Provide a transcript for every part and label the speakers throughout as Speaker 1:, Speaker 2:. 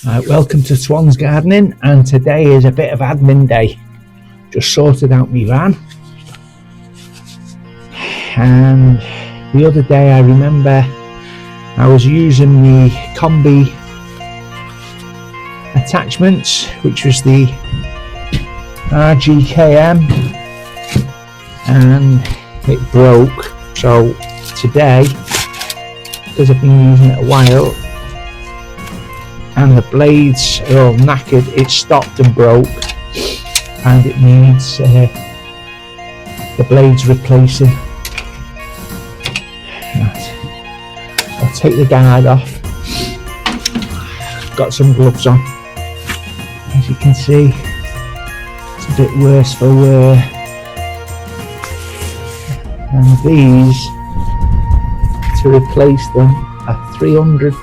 Speaker 1: Welcome to Swan's Gardening, and today is a bit of admin day. Just sorted out my van, and the other day I remember I was using the Kombi attachments, which was the RGKM, and it broke. So today, because I've been using it a while and the blades are all knackered, it stopped and broke, and it needs the blades replacing. Right. I'll take the guard off. Got some gloves on. As you can see, it's a bit worse for wear. And these, to replace them, are £300.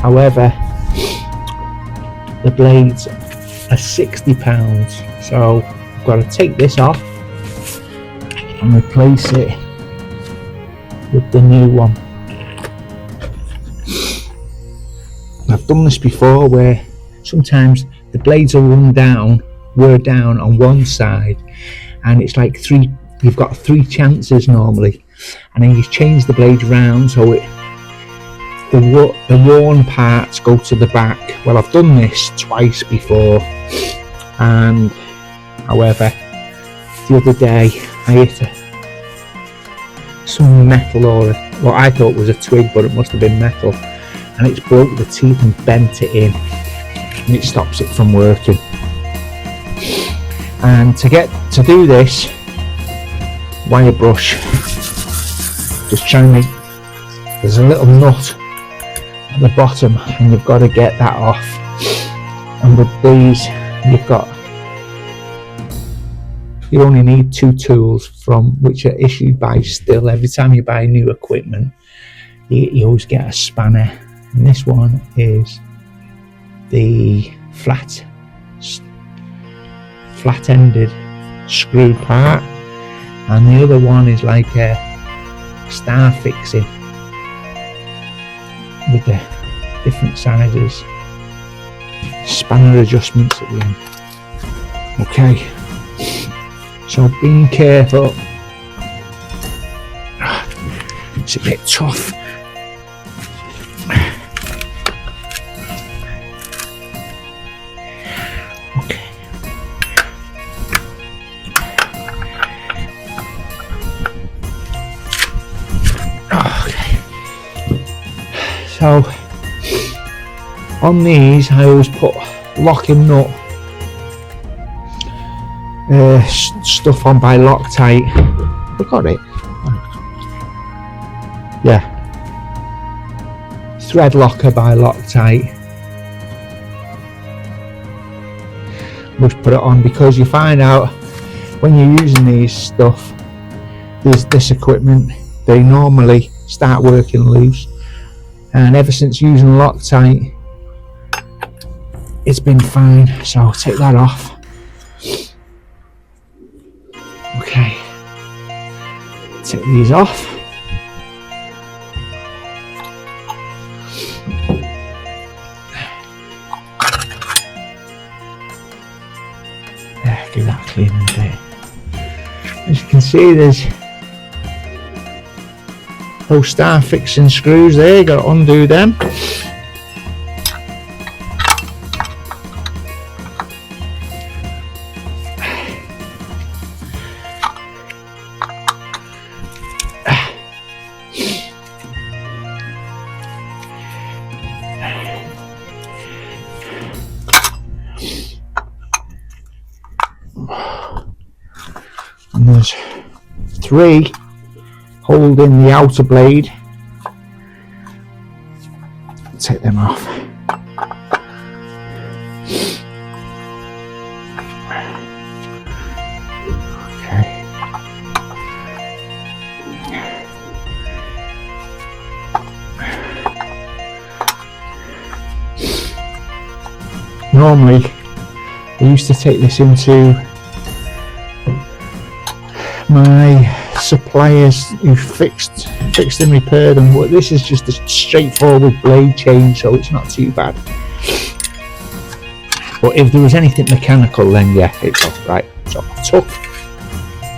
Speaker 1: However, the blades are £60, so I've got to take this off and replace it with the new one. I've done this before, where sometimes the blades will wear down on one side, and it's like you've got three chances normally, and then you change the blades round so the worn parts go to the back. Well, I've done this twice before, and however, the other day I hit some metal, or what I thought was a twig, but it must have been metal, and it's broke the teeth and bent it in, and it stops it from working. And to do this, wire brush, just trying to, there's a little nut at the bottom, and you've got to get that off. And with these, you only need two tools, which are issued by Stihl. Every time you buy new equipment, you always get a spanner, and this one is the flat-ended screw part, and the other one is like a star fixing with the different sizes, spanner adjustments at the end. Okay, so being careful. It's a bit tough. Okay. So on these, I always put locking nut stuff on by Loctite. I got it. Yeah, thread locker by Loctite. Just put it on, because you find out when you're using this equipment, they normally start working loose. And ever since using Loctite, it's been fine. So I'll take that off. Okay, take these off. Yeah, give that a clean a bit. As you can see, there's those star fixing screws there, you got to undo them. And there's three holding the outer blade. Take them off. Okay. Normally, I used to take this into my suppliers who fixed and repaired them, but this is just a straightforward blade change, so it's not too bad. But if there was anything mechanical, then yeah, it's off. Right, so I took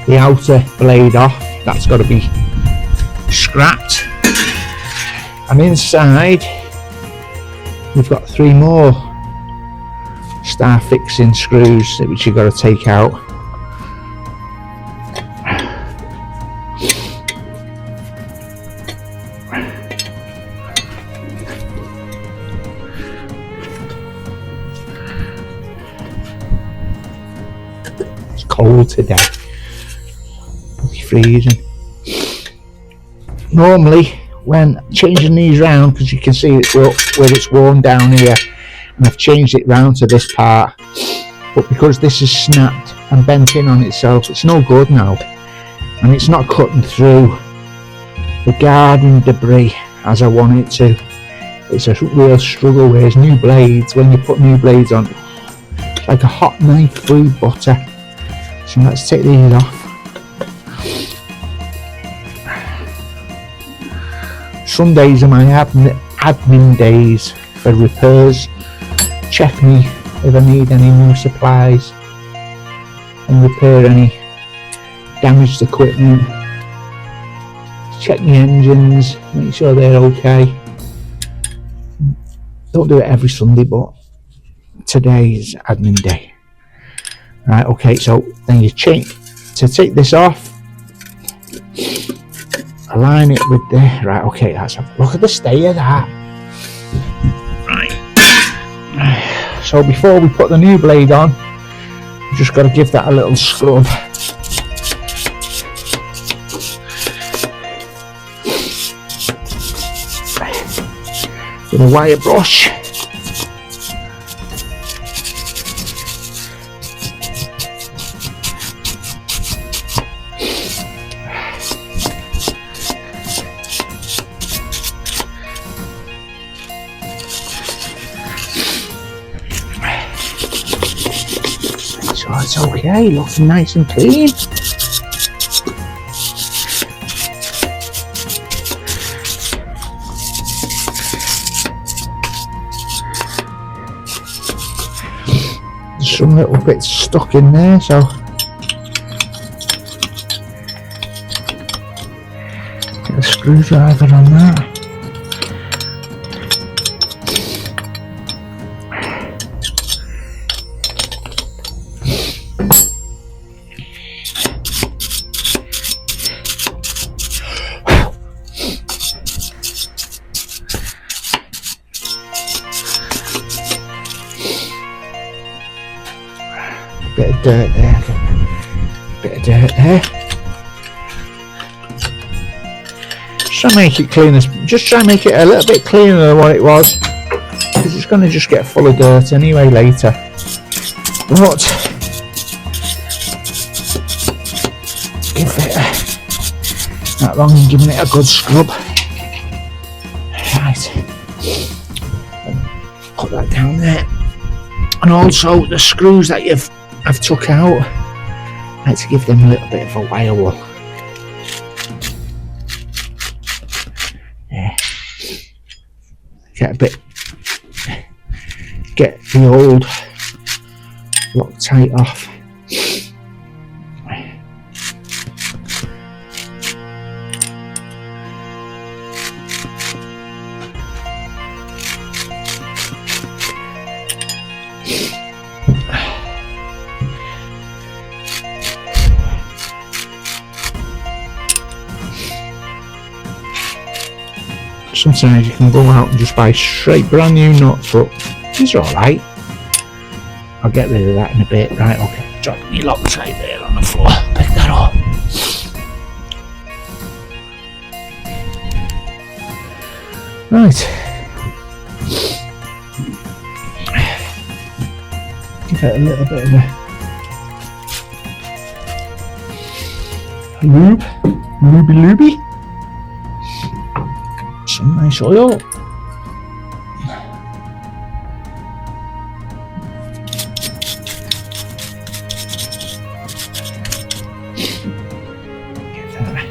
Speaker 1: the outer blade off, that's got to be scrapped, and inside we've got 3 more star fixing screws which you've got to take out. It's cold today, it's freezing. Normally when changing these round, because you can see it's where it's worn down here, and I've changed it round to this part, but because this is snapped and bent in on itself, it's no good now, and it's not cutting through the garden debris as I want it to. It's a real struggle. Whereas new blades, when you put new blades on, it's like a hot knife through butter. So let's take these off. Sundays are my admin days for repairs. Check me if I need any new supplies and repair any damaged equipment. Check the engines, make sure they're okay. Don't do it every Sunday, but today's admin day. Right, okay, so then you change to take this off, align it with the right. Okay, that's a look at the stay of that. Right, so before we put the new blade on, we just got to give that a little scrub. With a wire brush. So it's okay, looks nice and clean. Some little bits stuck in there, so get a screwdriver on that. Bit of dirt there, bit of dirt there. Just try and make it clean, just try and make it a little bit cleaner than what it was, because it's going to just get full of dirt anyway later. But give it that long and giving it a good scrub. Right, put that down there, and also the screws that I've took out, I like to give them a little bit of a wire wool. Yeah. Get the old Loctite off. Sometimes you can go out and just buy straight brand new nuts, but these are alright. I'll get rid of that in a bit. Right, okay, drop me Loctite there on the floor, pick that up. Right, give it a little bit of a lube, looby. Some nice oil. Give that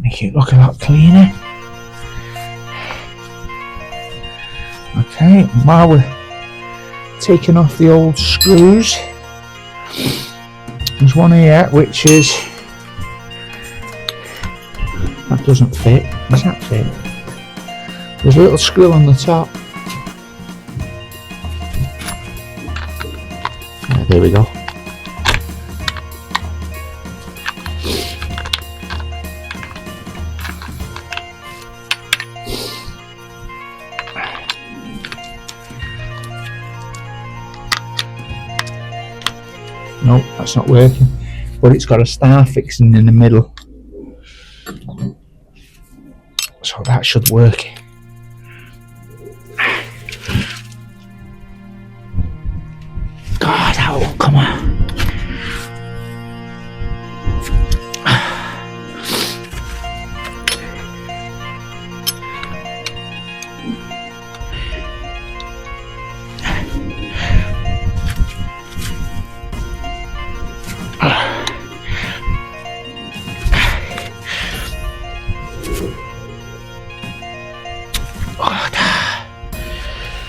Speaker 1: make it look a lot cleaner. Okay, while we're taking off the old screws, there's one here which is, that doesn't fit. Does that fit? There's a little screw on the top. Yeah, there we go. Nope, that's not working. But it's got a star fixing in the middle, so that should work. God, that won't come out.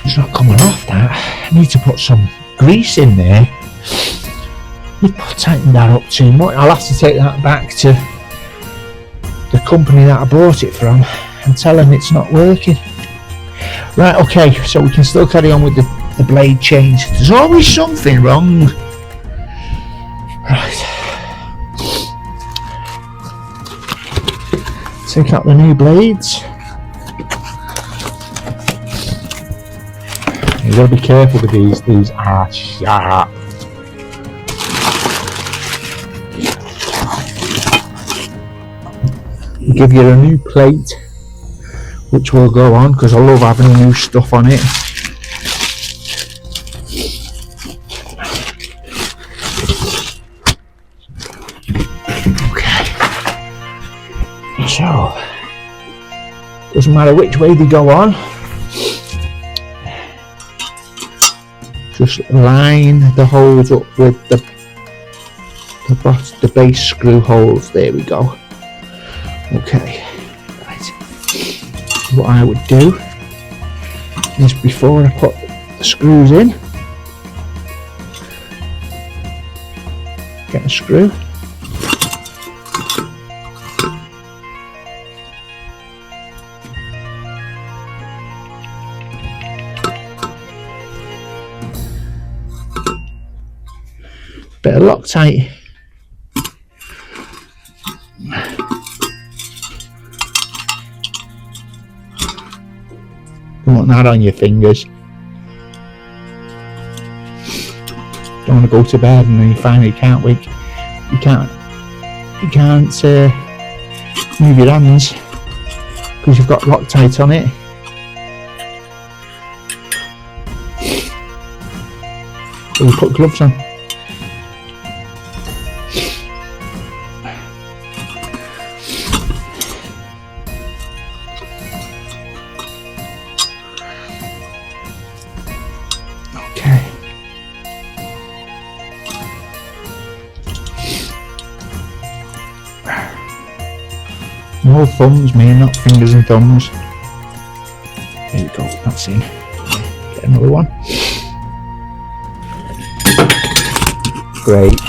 Speaker 1: It's not coming off that. I need to put some grease in there. You've tightened that up too much. I'll have to take that back to the company that I bought it from and tell them it's not working. Right, okay, so we can still carry on with the blade change. There's always something wrong. Right. Take out the new blades. You've got to be careful with these. These are sharp. Give you a new plate, which will go on because I love having new stuff on it. Okay. So, doesn't matter which way they go on. Just line the holes up with the base screw holes. There we go. Okay, right. What I would do is, before I put the screws in, get a screw. Bit of Loctite. You want that on your fingers. Don't want to go to bed and then you find you can't wake. You can't move your hands because you've got Loctite on it. So we put gloves on. No thumbs, man, not fingers and thumbs. There you go, that's in. Get another one. Great.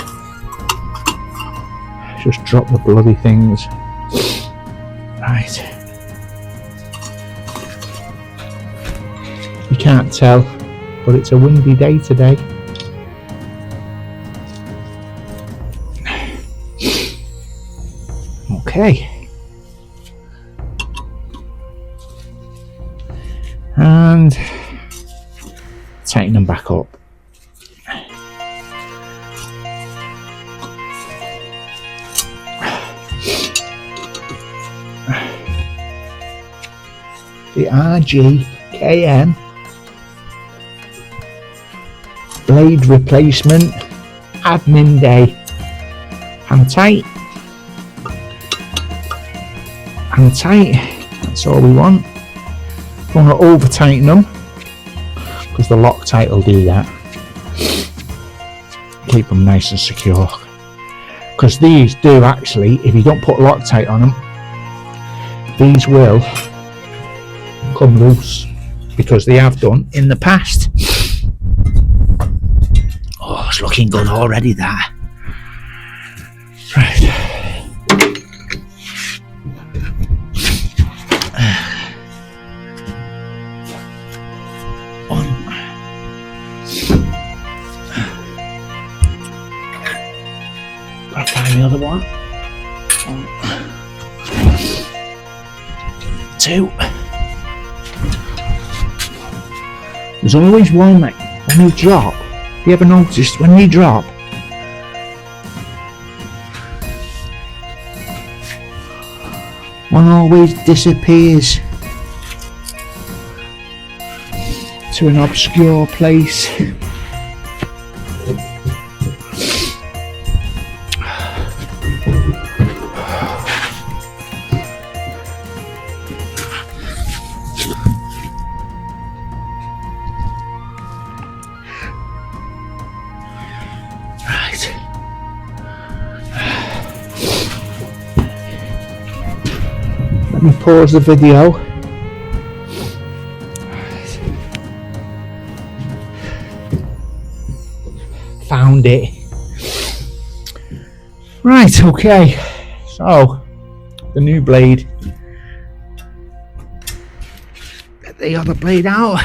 Speaker 1: Just drop the bloody things. Right. You can't tell, but it's a windy day today. Okay. And tighten them back up. The RGKM blade replacement admin day. Hang tight. Hang tight. That's all we want. Don't want to over tighten them because the Loctite will do that. Keep them nice and secure. Because these do actually, if you don't put Loctite on them, these will come loose, because they have done in the past. Oh, it's looking good already, that. Right. Gotta find the other one. 2. There's always one that when you drop, have you ever noticed when you drop, one always disappears to an obscure place. Let me pause the video. Found it. Right, okay. So, the new blade. Get the other blade out.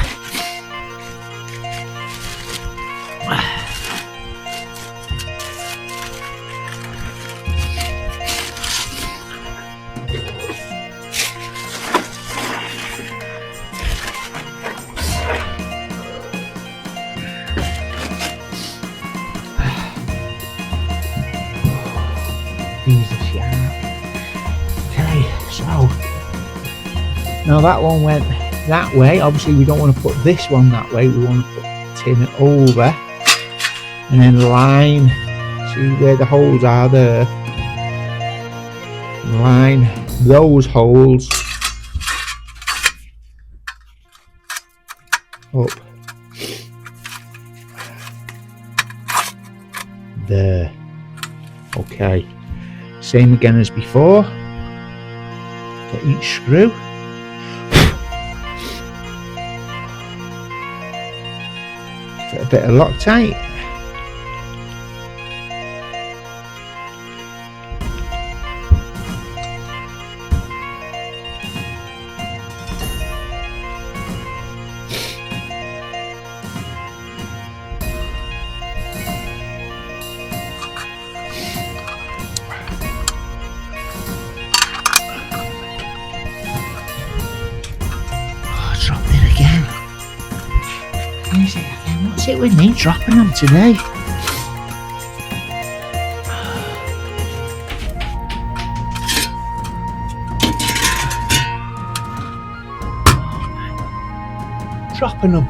Speaker 1: Jesus, yeah. Okay, so now that one went that way. Obviously, we don't want to put this one that way. We want to put the tin over and then line. See where the holes are there. Line those holes up there. Okay. Same again as before. Get each screw. Get a bit of Loctite. What's it with me dropping them today? Dropping them.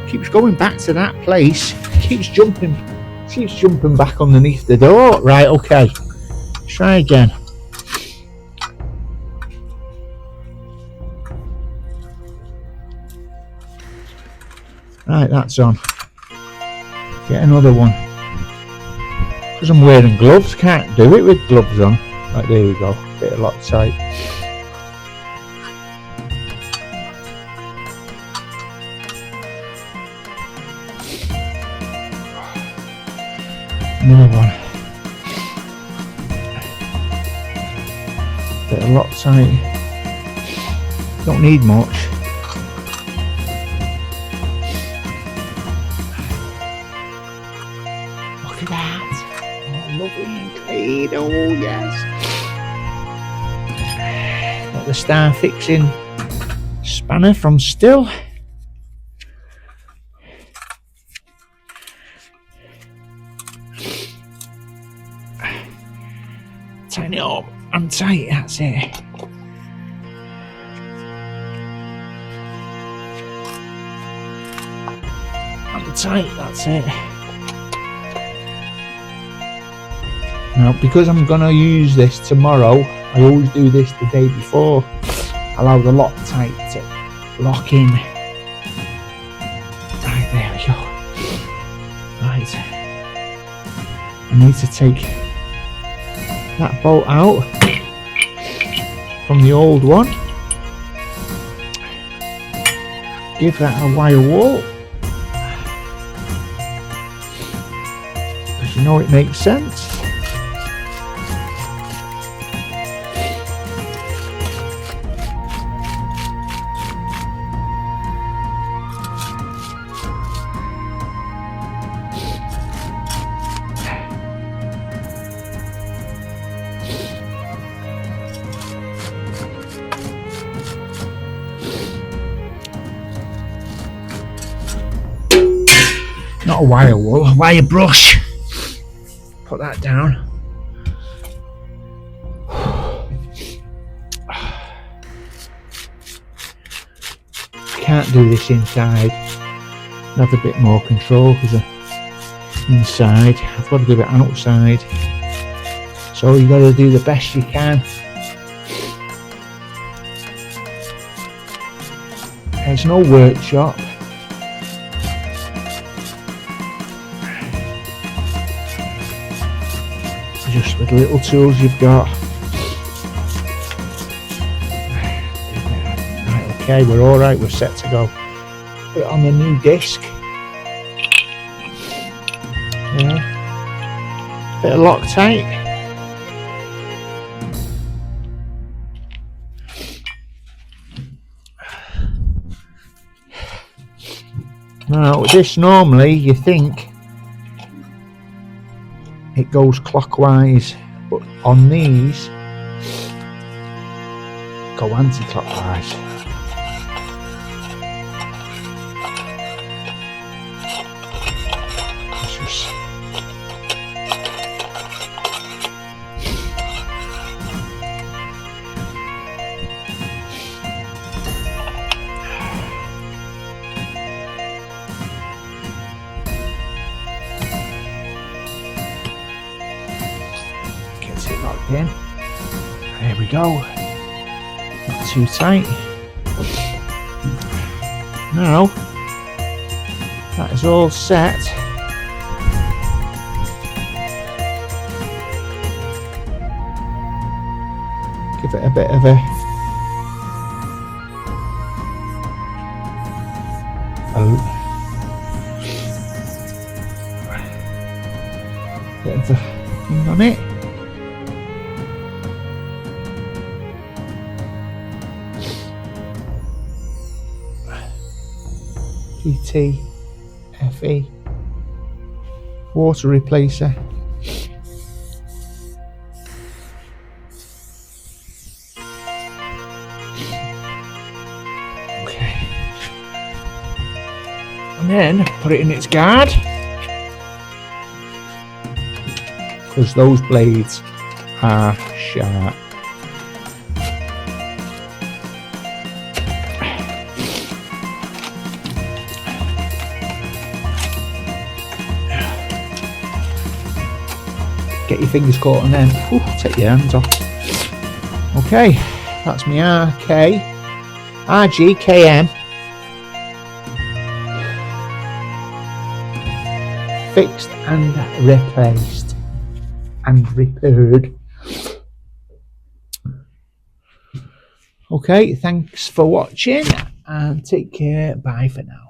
Speaker 1: Keeps going back to that place. Keeps jumping back underneath the door. Right, okay. Try again. Right, that's on. Get another one. Because I'm wearing gloves, can't do it with gloves on. Right, there we go. Bit of Loctite. Another one. Bit of Loctite. Don't need much. Look at that. Oh, lovely and clean. Oh yes. Got the star fixing spanner from Stihl. Tighten it up and tight, that's it. And tight, that's it. Now, because I'm going to use this tomorrow, I always do this the day before. Allow the Loctite to lock in. Right, there we go. Right, I need to take that bolt out from the old one, give that a wire wall, because you know it makes sense. Not a wire wool, a wire brush. Put that down. Can't do this inside. Have a bit more control because inside I've got to do it outside. So you got to do the best you can. There's no workshop. Just with the little tools you've got. Right, okay, we're alright, we're set to go. Put it on the new disc. Yeah. Bit of Loctite. Now, this normally you think it goes clockwise, but on these go anti-clockwise. Gets it locked in. There we go. Not too tight. Now that is all set. Give it a bit of a bit of a thing on it. PTFE water replacer. Okay, and then put it in its guard, because those blades are sharp. Get your fingers caught and then take your hands off. Okay, that's my RGKM fixed and replaced and repaired. Okay, thanks for watching and take care. Bye for now.